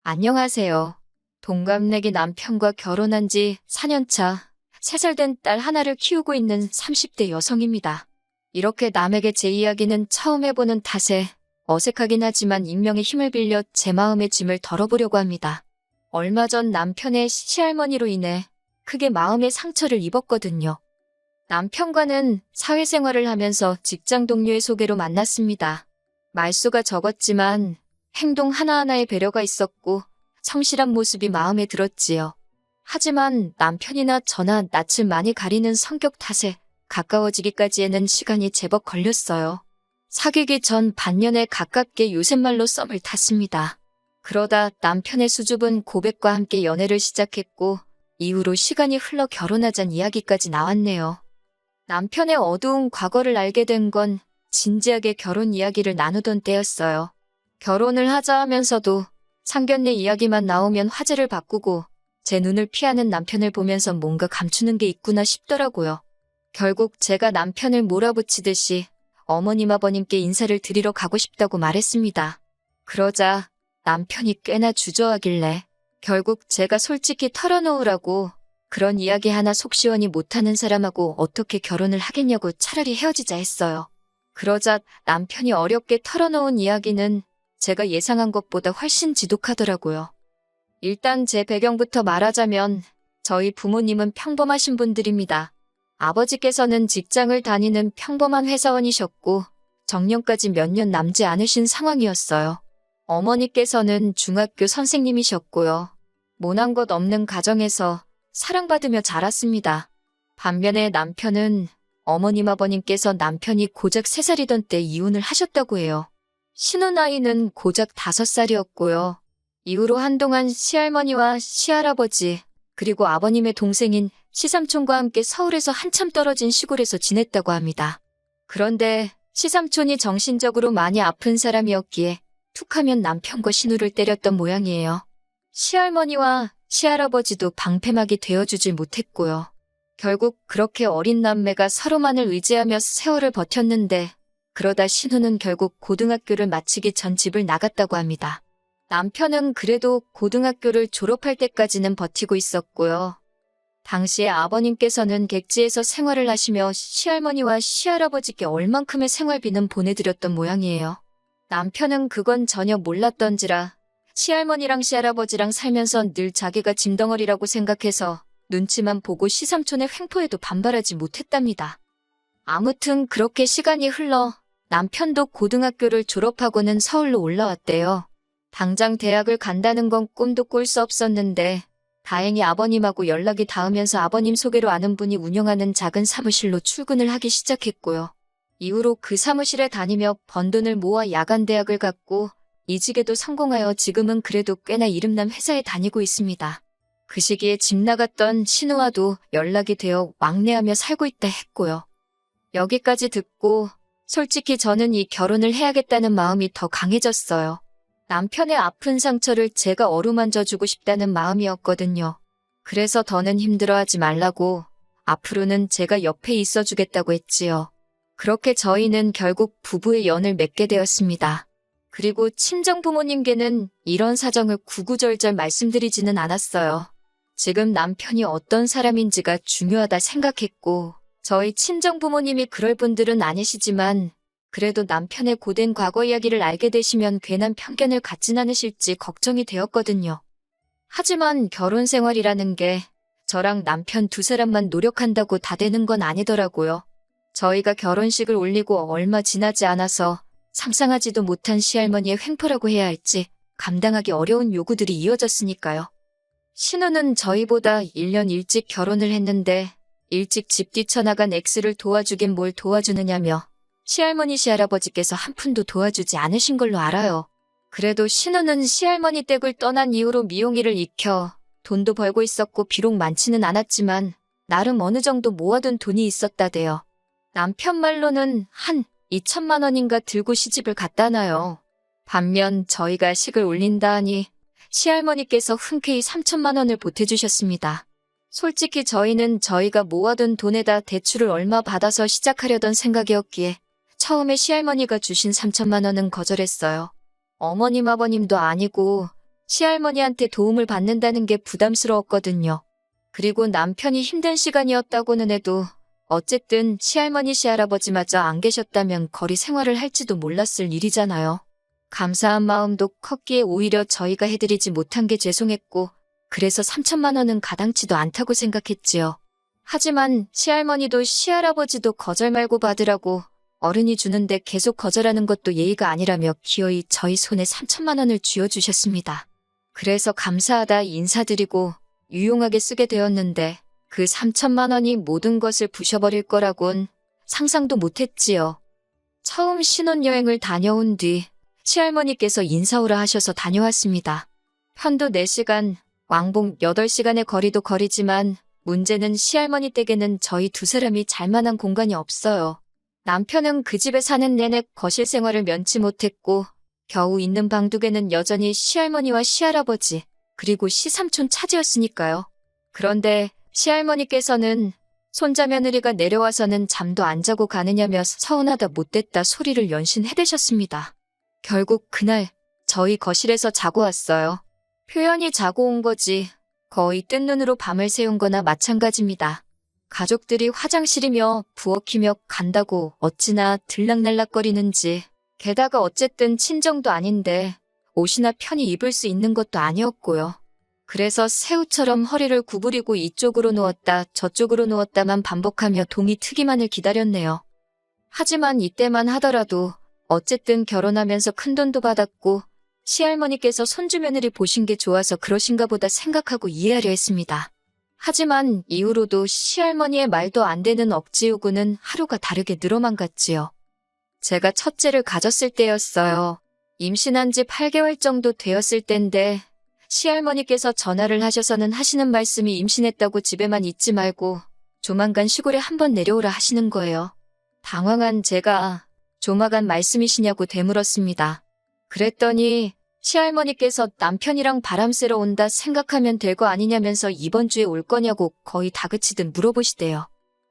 안녕하세요. 동갑내기 남편과 결혼한 지 4년 차, 3살 된 딸 하나를 키우고 있는 30대 여성입니다. 이렇게 남에게 제 이야기는 처음 해보는 탓에 어색하긴 하지만 익명의 힘을 빌려 제 마음의 짐을 덜어보려고 합니다. 얼마 전 남편의 시할머니로 인해 크게 마음의 상처를 입었거든요. 남편과는 사회생활을 하면서 직장 동료의 소개로 만났습니다. 말수가 적었지만 행동 하나하나에 배려가 있었고 성실한 모습이 마음에 들었지요. 하지만 남편이나 저나 낯을 많이 가리는 성격 탓에 가까워지기까지에는 시간이 제법 걸렸어요. 사귀기 전 반년에 가깝게 요새말로 썸을 탔습니다. 그러다 남편의 수줍은 고백과 함께 연애를 시작했고 이후로 시간이 흘러 결혼하자는 이야기까지 나왔네요. 남편의 어두운 과거를 알게 된 건 진지하게 결혼 이야기를 나누던 때였어요. 결혼을 하자 하면서도 상견례 이야기만 나오면 화제를 바꾸고 제 눈을 피하는 남편을 보면서 뭔가 감추는 게 있구나 싶더라고요. 결국 제가 남편을 몰아붙이듯이 어머님 아버님께 인사를 드리러 가고 싶다고 말했습니다. 그러자 남편이 꽤나 주저하길래 결국 제가 솔직히 털어놓으라고 그런 이야기 하나 속 시원히 못하는 사람하고 어떻게 결혼을 하겠냐고 차라리 헤어지자 했어요. 그러자 남편이 어렵게 털어놓은 이야기는 제가 예상한 것보다 훨씬 지독하더라고요. 일단 제 배경부터 말하자면 저희 부모님은 평범하신 분들입니다. 아버지께서는 직장을 다니는 평범한 회사원이셨고 정년까지 몇 년 남지 않으신 상황이었어요. 어머니께서는 중학교 선생님이셨고요. 모난 것 없는 가정에서 사랑받으며 자랐습니다. 반면에 남편은 어머님 아버님께서 남편이 고작 3살이던 때 이혼을 하셨다고 해요. 신혼아이는 고작 5살이었고요. 이후로 한동안 시할머니와 시할아버지 그리고 아버님의 동생인 시삼촌과 함께 서울에서 한참 떨어진 시골에서 지냈다고 합니다. 그런데 시삼촌이 정신적으로 많이 아픈 사람이었기에 툭하면 남편과 신우를 때렸던 모양이에요. 시할머니와 시할아버지도 방패막이 되어주질 못했고요. 결국 그렇게 어린 남매가 서로만을 의지하며 세월을 버텼는데 그러다 신우는 결국 고등학교를 마치기 전 집을 나갔다고 합니다. 남편은 그래도 고등학교를 졸업할 때까지는 버티고 있었고요. 당시에 아버님께서는 객지에서 생활을 하시며 시할머니와 시할아버지께 얼만큼의 생활비는 보내드렸던 모양이에요. 남편은 그건 전혀 몰랐던지라 시할머니랑 시할아버지랑 살면서 늘 자기가 짐덩어리라고 생각해서 눈치만 보고 시삼촌의 횡포에도 반발하지 못했답니다. 아무튼 그렇게 시간이 흘러 남편도 고등학교를 졸업하고는 서울로 올라왔대요. 당장 대학을 간다는 건 꿈도 꿀 수 없었는데 다행히 아버님하고 연락이 닿으면서 아버님 소개로 아는 분이 운영하는 작은 사무실로 출근을 하기 시작했고요. 이후로 그 사무실에 다니며 번 돈을 모아 야간 대학을 갔고 이직에도 성공하여 지금은 그래도 꽤나 이름난 회사에 다니고 있습니다. 그 시기에 집 나갔던 신우와도 연락이 되어 왕래하며 살고 있다 했고요. 여기까지 듣고 솔직히 저는 이 결혼을 해야겠다는 마음이 더 강해졌어요. 남편의 아픈 상처를 제가 어루만져주고 싶다는 마음이었거든요. 그래서 더는 힘들어하지 말라고 앞으로는 제가 옆에 있어주겠다고 했지요. 그렇게 저희는 결국 부부의 연을 맺게 되었습니다. 그리고 친정부모님께는 이런 사정을 구구절절 말씀드리지는 않았어요. 지금 남편이 어떤 사람인지가 중요하다 생각했고 저희 친정부모님이 그럴 분들은 아니시지만 그래도 남편의 고된 과거 이야기를 알게 되시면 괜한 편견을 갖진 않으실지 걱정이 되었거든요. 하지만 결혼 생활이라는 게 저랑 남편 2사람만 노력한다고 다 되는 건 아니더라고요. 저희가 결혼식을 올리고 얼마 지나지 않아서 상상하지도 못한 시할머니의 횡포라고 해야 할지 감당하기 어려운 요구들이 이어졌으니까요. 신우는 저희보다 1년 일찍 결혼을 했는데 일찍 집 뛰쳐나간 X를 도와주긴 뭘 도와주느냐며 시할머니 시할아버지께서 한 푼도 도와주지 않으신 걸로 알아요. 그래도 신우는 시할머니 댁을 떠난 이후로 미용일을 익혀 돈도 벌고 있었고 비록 많지는 않았지만 나름 어느 정도 모아둔 돈이 있었다대요. 남편 말로는 한 2천만 원인가 들고 시집을 갔다나요. 반면 저희가 식을 올린다 하니 시할머니께서 흔쾌히 3천만 원을 보태주셨습니다. 솔직히 저희는 저희가 모아둔 돈에다 대출을 얼마 받아서 시작하려던 생각이었기에 처음에 시할머니가 주신 3천만 원은 거절했어요. 어머님 아버님도 아니고 시할머니한테 도움을 받는다는 게 부담스러웠거든요. 그리고 남편이 힘든 시간이었다고는 해도 어쨌든 시할머니 시할아버지마저 안 계셨다면 거리 생활을 할지도 몰랐을 일이잖아요. 감사한 마음도 컸기에 오히려 저희가 해드리지 못한 게 죄송했고 그래서 3천만 원은 가당치도 않다고 생각했지요. 하지만 시할머니도 시할아버지도 거절 말고 받으라고 어른이 주는데 계속 거절하는 것도 예의가 아니라며 기어이 저희 손에 3천만 원을 쥐어주셨습니다. 그래서 감사하다 인사드리고 유용하게 쓰게 되었는데 그 3천만 원이 모든 것을 부셔버릴 거라곤 상상도 못했지요. 처음 신혼여행을 다녀온 뒤 시할머니께서 인사오라 하셔서 다녀왔습니다. 편도 4시간, 왕복 8시간의 거리도 거리지만 문제는 시할머니 댁에는 저희 두 사람이 잘 만한 공간이 없어요. 남편은 그 집에 사는 내내 거실 생활을 면치 못했고 겨우 있는 방 2개는 여전히 시할머니와 시할아버지 그리고 시삼촌 차지였으니까요. 그런데 시할머니께서는 손자 며느리가 내려와서는 잠도 안 자고 가느냐며 서운하다 못됐다 소리를 연신 해대셨습니다. 결국 그날 저희 거실에서 자고 왔어요. 표현이 자고 온 거지 거의 뜬 눈으로 밤을 새운 거나 마찬가지입니다. 가족들이 화장실이며 부엌이며 간다고 어찌나 들락날락거리는지 게다가 어쨌든 친정도 아닌데 옷이나 편히 입을 수 있는 것도 아니었고요. 그래서 새우처럼 허리를 구부리고 이쪽으로 누웠다 저쪽으로 누웠다만 반복하며 동이 트기만을 기다렸네요. 하지만 이때만 하더라도 어쨌든 결혼하면서 큰돈도 받았고 시할머니께서 손주 며느리 보신 게 좋아서 그러신가 보다 생각하고 이해하려 했습니다. 하지만 이후로도 시할머니의 말도 안 되는 억지 요구는 하루가 다르게 늘어만 갔지요. 제가 첫째를 가졌을 때였어요. 임신한 지 8개월 정도 되었을 땐데 시할머니께서 전화를 하셔서는 하시는 말씀이 임신했다고 집에만 있지 말고 조만간 시골에 한번 내려오라 하시는 거예요. 당황한 제가 조만간 말씀이시냐고 되물었습니다. 그랬더니 시할머니께서 남편이랑 바람 쐬러 온다 생각하면 될 거 아니냐면서 이번 주에 올 거냐고 거의 다그치듯 물어보시대요.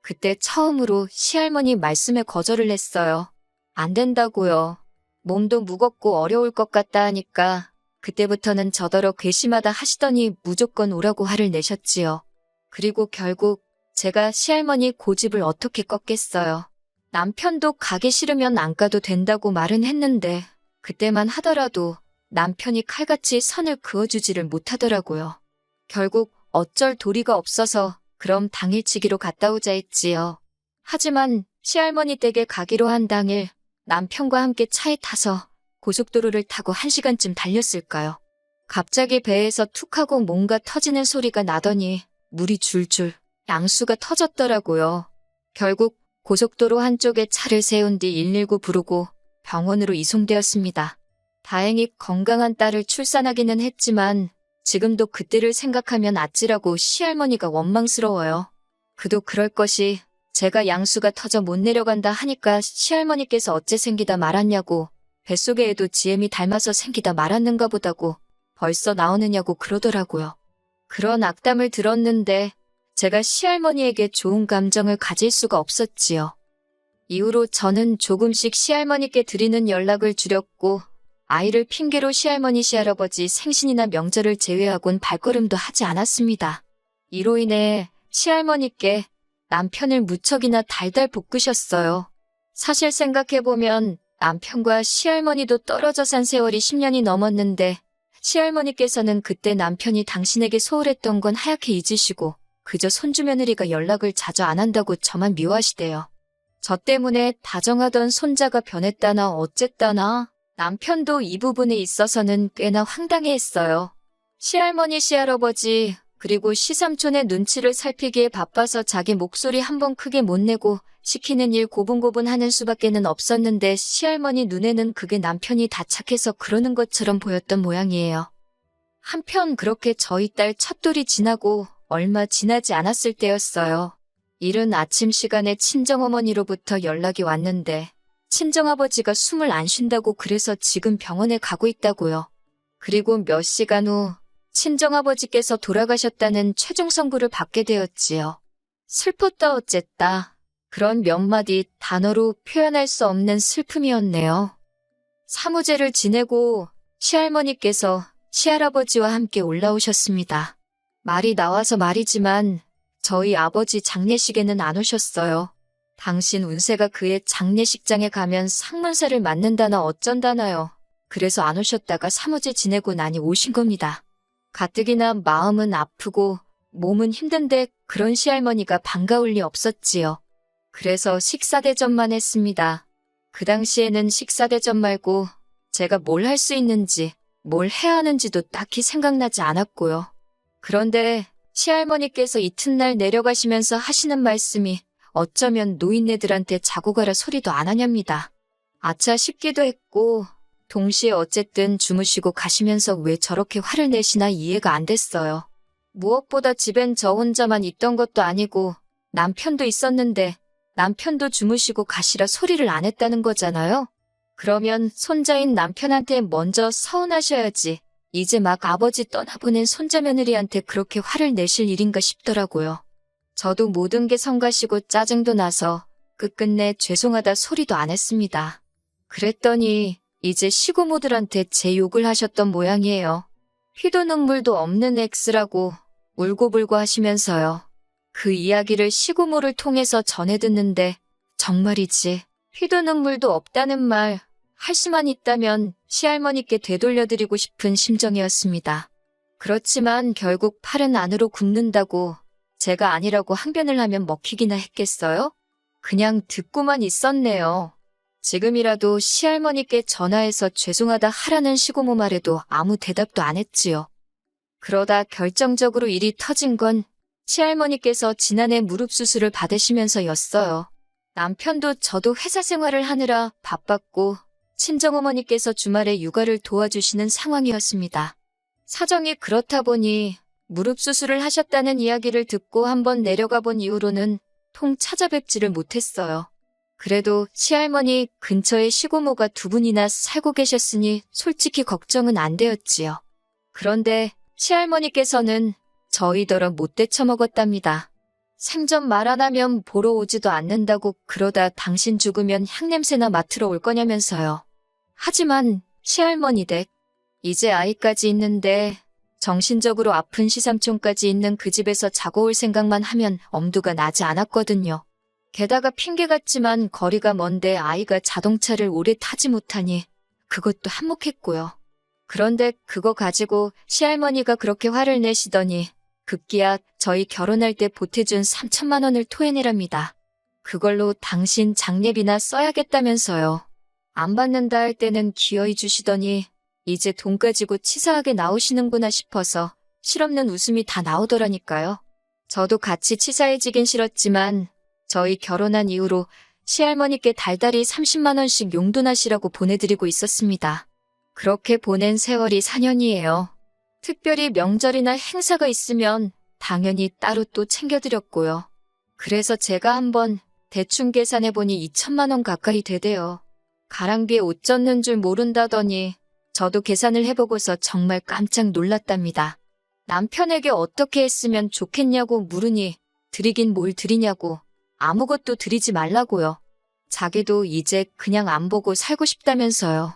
그때 처음으로 시할머니 말씀에 거절을 했어요. 안 된다고요. 몸도 무겁고 어려울 것 같다 하니까 그때부터는 저더러 괘씸하다 하시더니 무조건 오라고 화를 내셨지요. 그리고 결국 제가 시할머니 고집을 어떻게 꺾겠어요. 남편도 가기 싫으면 안 가도 된다고 말은 했는데 그때만 하더라도 남편이 칼같이 선을 그어주지를 못하더라고요. 결국 어쩔 도리가 없어서 그럼 당일치기로 갔다 오자 했지요. 하지만 시할머니 댁에 가기로 한 당일 남편과 함께 차에 타서 고속도로를 타고 1시간쯤 달렸을까요? 갑자기 배에서 툭 하고 뭔가 터지는 소리가 나더니 물이 줄줄 양수가 터졌더라고요. 결국 고속도로 한쪽에 차를 세운 뒤 119 부르고 병원으로 이송되었습니다. 다행히 건강한 딸을 출산하기는 했지만 지금도 그때를 생각하면 아찔하고 시할머니가 원망스러워요. 그도 그럴 것이 제가 양수가 터져 못 내려간다 하니까 시할머니께서 어째 생기다 말았냐고 뱃속에 애도 지엠이 닮아서 생기다 말았는가 보다고 벌써 나오느냐고 그러더라고요. 그런 악담을 들었는데 제가 시할머니에게 좋은 감정을 가질 수가 없었지요. 이후로 저는 조금씩 시할머니께 드리는 연락을 줄였고 아이를 핑계로 시할머니 시할아버지 생신이나 명절을 제외하곤 발걸음도 하지 않았습니다. 이로 인해 시할머니께 남편을 무척이나 달달 볶으셨어요. 사실 생각해보면 남편과 시할머니도 떨어져 산 세월이 10년이 넘었는데 시할머니께서는 그때 남편이 당신에게 소홀했던 건 하얗게 잊으시고 그저 손주 며느리가 연락을 자주 안 한다고 저만 미워하시대요. 저 때문에 다정하던 손자가 변했다나 어쨌다나 남편도 이 부분에 있어서는 꽤나 황당해했어요. 시할머니 시할아버지 그리고 시삼촌의 눈치를 살피기에 바빠서 자기 목소리 한 번 크게 못 내고 시키는 일 고분고분하는 수밖에는 없었는데 시할머니 눈에는 그게 남편이 다 착해서 그러는 것처럼 보였던 모양이에요. 한편 그렇게 저희 딸 첫돌이 지나고 얼마 지나지 않았을 때였어요. 이른 아침 시간에 친정어머니로부터 연락이 왔는데 친정아버지가 숨을 안 쉰다고 그래서 지금 병원에 가고 있다고요. 그리고 몇 시간 후 친정아버지께서 돌아가셨다는 최종 선고를 받게 되었지요. 슬펐다 어쨌다. 그런 몇 마디 단어로 표현할 수 없는 슬픔이었네요. 사무제를 지내고 시할머니께서 시할아버지와 함께 올라오셨습니다. 말이 나와서 말이지만 저희 아버지 장례식에는 안 오셨어요. 당신 운세가 그의 장례식장에 가면 상문사를 맞는다나 어쩐다나요. 그래서 안 오셨다가 사무제 지내고 나니 오신 겁니다. 가뜩이나 마음은 아프고 몸은 힘든데 그런 시할머니가 반가울 리 없었지요. 그래서 식사대접만 했습니다. 그 당시에는 식사대접 말고 제가 뭘 할 수 있는지, 뭘 해야 하는지도 딱히 생각나지 않았고요. 그런데 시할머니께서 이튿날 내려가시면서 하시는 말씀이 어쩌면 노인네들한테 자고 가라 소리도 안 하냐입니다. 아차 싶기도 했고 동시에 어쨌든 주무시고 가시면서 왜 저렇게 화를 내시나 이해가 안 됐어요. 무엇보다 집엔 저 혼자만 있던 것도 아니고 남편도 있었는데 남편도 주무시고 가시라 소리를 안 했다는 거잖아요. 그러면 손자인 남편한테 먼저 서운하셔야지. 이제 막 아버지 떠나보낸 손자 며느리한테 그렇게 화를 내실 일인가 싶더라고요. 저도 모든 게 성가시고 짜증도 나서 끝끝내 죄송하다 소리도 안 했습니다. 그랬더니 이제 시고모들한테 제 욕을 하셨던 모양이에요. 피도 눈물도 없는 X라고 울고불고 하시면서요. 그 이야기를 시고모를 통해서 전해 듣는데 정말이지 피도 눈물도 없다는 말 할 수만 있다면 시할머니께 되돌려드리고 싶은 심정이었습니다. 그렇지만 결국 팔은 안으로 굽는다고 제가 아니라고 항변을 하면 먹히기나 했겠어요? 그냥 듣고만 있었네요. 지금이라도 시할머니께 전화해서 죄송하다 하라는 시고모 말에도 아무 대답도 안 했지요. 그러다 결정적으로 일이 터진 건 시할머니께서 지난해 무릎 수술을 받으시면서였어요. 남편도 저도 회사 생활을 하느라 바빴고 친정어머니께서 주말에 육아를 도와주시는 상황이었습니다. 사정이 그렇다 보니 무릎 수술을 하셨다는 이야기를 듣고 한번 내려가 본 이후로는 통 찾아뵙지를 못했어요. 그래도 시할머니 근처에 시고모가 두 분이나 살고 계셨으니 솔직히 걱정은 안 되었지요. 그런데 시할머니께서는 저희더러 못 데쳐먹었답니다. 생전 말 안 하면 보러 오지도 않는다고 그러다 당신 죽으면 향냄새나 맡으러 올 거냐면서요. 하지만 시할머니 댁 이제 아이까지 있는데 정신적으로 아픈 시삼촌까지 있는 그 집에서 자고 올 생각만 하면 엄두가 나지 않았거든요. 게다가 핑계 같지만 거리가 먼데 아이가 자동차를 오래 타지 못하니 그것도 한몫했고요. 그런데 그거 가지고 시할머니가 그렇게 화를 내시더니 급기야 저희 결혼할 때 보태준 3천만 원을 토해내랍니다. 그걸로 당신 장례비나 써야겠다면서요. 안 받는다 할 때는 기어이 주시더니 이제 돈 가지고 치사하게 나오시는구나 싶어서 실없는 웃음이 다 나오더라니까요. 저도 같이 치사해지긴 싫었지만 저희 결혼한 이후로 시할머니께 달달이 30만 원씩 용돈하시라고 보내드리고 있었습니다. 그렇게 보낸 세월이 4년이에요. 특별히 명절이나 행사가 있으면 당연히 따로 또 챙겨드렸고요. 그래서 제가 한번 대충 계산해보니 2천만 원 가까이 되대요. 가랑비에 옷 젖는 줄 모른다더니 저도 계산을 해보고서 정말 깜짝 놀랐답니다. 남편에게 어떻게 했으면 좋겠냐고 물으니 드리긴 뭘 드리냐고 아무것도 드리지 말라고요. 자기도 이제 그냥 안 보고 살고 싶다면서요.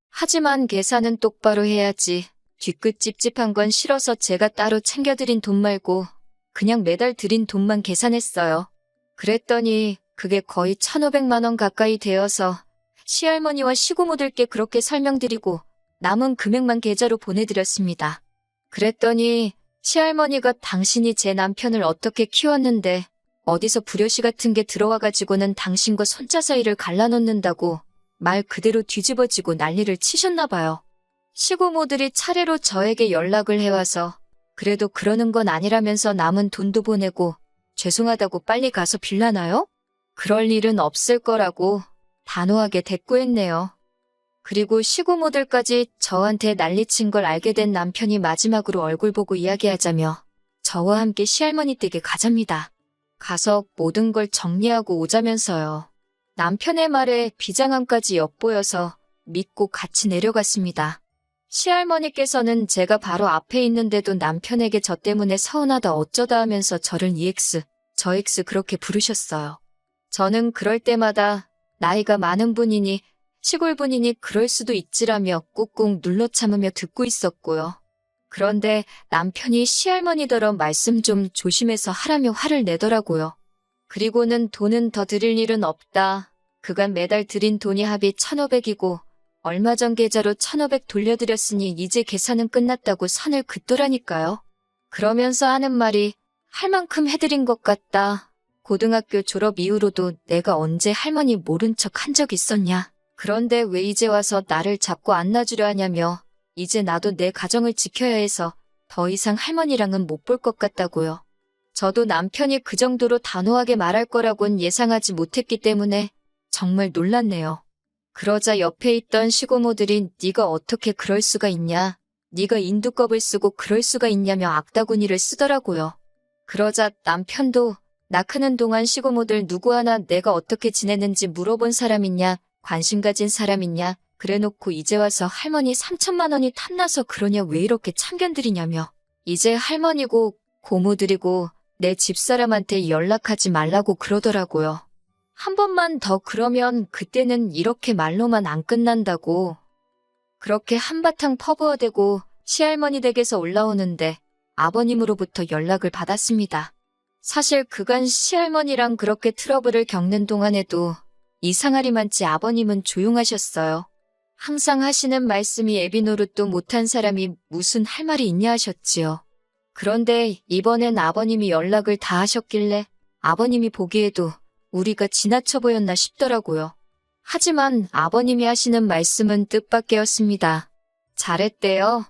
하지만 계산은 똑바로 해야지. 뒤끝 찝찝한 건 싫어서 제가 따로 챙겨드린 돈 말고 그냥 매달 드린 돈만 계산했어요. 그랬더니 그게 거의 1,500만 원 가까이 되어서 시할머니와 시고모들께 그렇게 설명드리고 남은 금액만 계좌로 보내드렸습니다. 그랬더니 시할머니가 당신이 제 남편을 어떻게 키웠는데 어디서 불효시 같은 게 들어와가지고는 당신과 손자 사이를 갈라놓는다고 말 그대로 뒤집어지고 난리를 치셨나 봐요. 시고모들이 차례로 저에게 연락을 해와서 그래도 그러는 건 아니라면서 남은 돈도 보내고 죄송하다고 빨리 가서 빌라나요? 그럴 일은 없을 거라고 단호하게 대꾸했네요. 그리고 시고모들까지 저한테 난리친 걸 알게 된 남편이 마지막으로 얼굴 보고 이야기하자며 저와 함께 시할머니 댁에 가잡니다. 가서 모든 걸 정리하고 오자면서요. 남편의 말에 비장함까지 엿보여서 믿고 같이 내려갔습니다. 시할머니께서는 제가 바로 앞에 있는데도 남편에게 저 때문에 서운하다 어쩌다 하면서 저를 EX, 저 X 그렇게 부르셨어요. 저는 그럴 때마다 나이가 많은 분이니 시골 분이니 그럴 수도 있지라며 꾹꾹 눌러 참으며 듣고 있었고요. 그런데 남편이 시할머니더러 말씀 좀 조심해서 하라며 화를 내더라고요. 그리고는 돈은 더 드릴 일은 없다. 그간 매달 드린 돈이 합이 1,500이고 얼마 전 계좌로 1,500 돌려드렸으니 이제 계산은 끝났다고 선을 긋더라니까요. 그러면서 하는 말이 할 만큼 해드린 것 같다. 고등학교 졸업 이후로도 내가 언제 할머니 모른 척 한 적 있었냐. 그런데 왜 이제 와서 나를 잡고 안 놔주려 하냐며 이제 나도 내 가정을 지켜야 해서 더 이상 할머니랑은 못 볼 것 같다고요. 저도 남편이 그 정도로 단호하게 말할 거라곤 예상하지 못했기 때문에 정말 놀랐네요. 그러자 옆에 있던 시고모들이 네가 어떻게 그럴 수가 있냐. 네가 인두껍을 쓰고 그럴 수가 있냐며 악다구니를 쓰더라고요. 그러자 남편도 나 크는 동안 시고모들 누구 하나 내가 어떻게 지냈는지 물어본 사람 있냐, 관심 가진 사람 있냐, 그래놓고 이제 와서 할머니 3천만 원이 탐나서 그러냐 왜 이렇게 참견들이냐며 이제 할머니고 고모들이고 내 집사람한테 연락하지 말라고 그러더라고요. 한 번만 더 그러면 그때는 이렇게 말로만 안 끝난다고. 그렇게 한바탕 퍼부어대고 시할머니 댁에서 올라오는데 아버님으로부터 연락을 받았습니다. 사실 그간 시할머니랑 그렇게 트러블을 겪는 동안에도 이상하리만치 아버님은 조용하셨어요. 항상 하시는 말씀이 애비 노릇도 못한 사람이 무슨 할 말이 있냐 하셨지요. 그런데 이번엔 아버님이 연락을 다 하셨길래 아버님이 보기에도 우리가 지나쳐 보였나 싶더라고요. 하지만 아버님이 하시는 말씀은 뜻밖이었습니다. 잘했대요.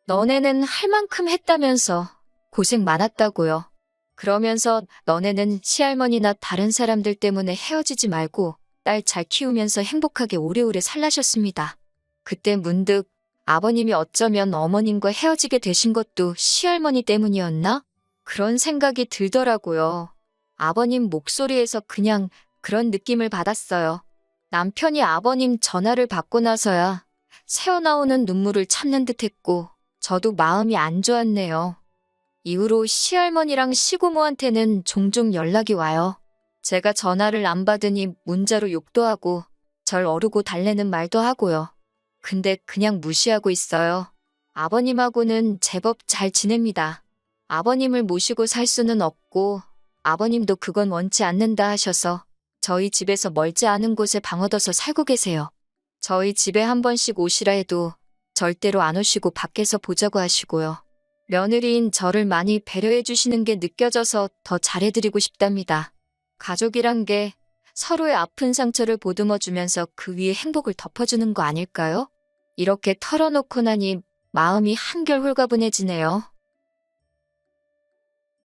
너네는 할 만큼 했다면서 고생 많았다고요. 그러면서 너네는 시할머니나 다른 사람들 때문에 헤어지지 말고 딸 잘 키우면서 행복하게 오래오래 살라셨습니다. 그때 문득 아버님이 어쩌면 어머님과 헤어지게 되신 것도 시할머니 때문이었나? 그런 생각이 들더라고요. 아버님 목소리에서 그냥 그런 느낌을 받았어요. 남편이 아버님 전화를 받고 나서야 새어나오는 눈물을 참는 듯했고 저도 마음이 안 좋았네요. 이후로 시할머니랑 시고모한테는 종종 연락이 와요. 제가 전화를 안 받으니 문자로 욕도 하고 절 어르고 달래는 말도 하고요. 근데 그냥 무시하고 있어요. 아버님하고는 제법 잘 지냅니다. 아버님을 모시고 살 수는 없고 아버님도 그건 원치 않는다 하셔서 저희 집에서 멀지 않은 곳에 방 얻어서 살고 계세요. 저희 집에 한 번씩 오시라 해도 절대로 안 오시고 밖에서 보자고 하시고요. 며느리인 저를 많이 배려해 주시는 게 느껴져서 더 잘해드리고 싶답니다. 가족이란 게 서로의 아픈 상처를 보듬어 주면서 그 위에 행복을 덮어주는 거 아닐까요? 이렇게 털어놓고 나니 마음이 한결 홀가분해지네요.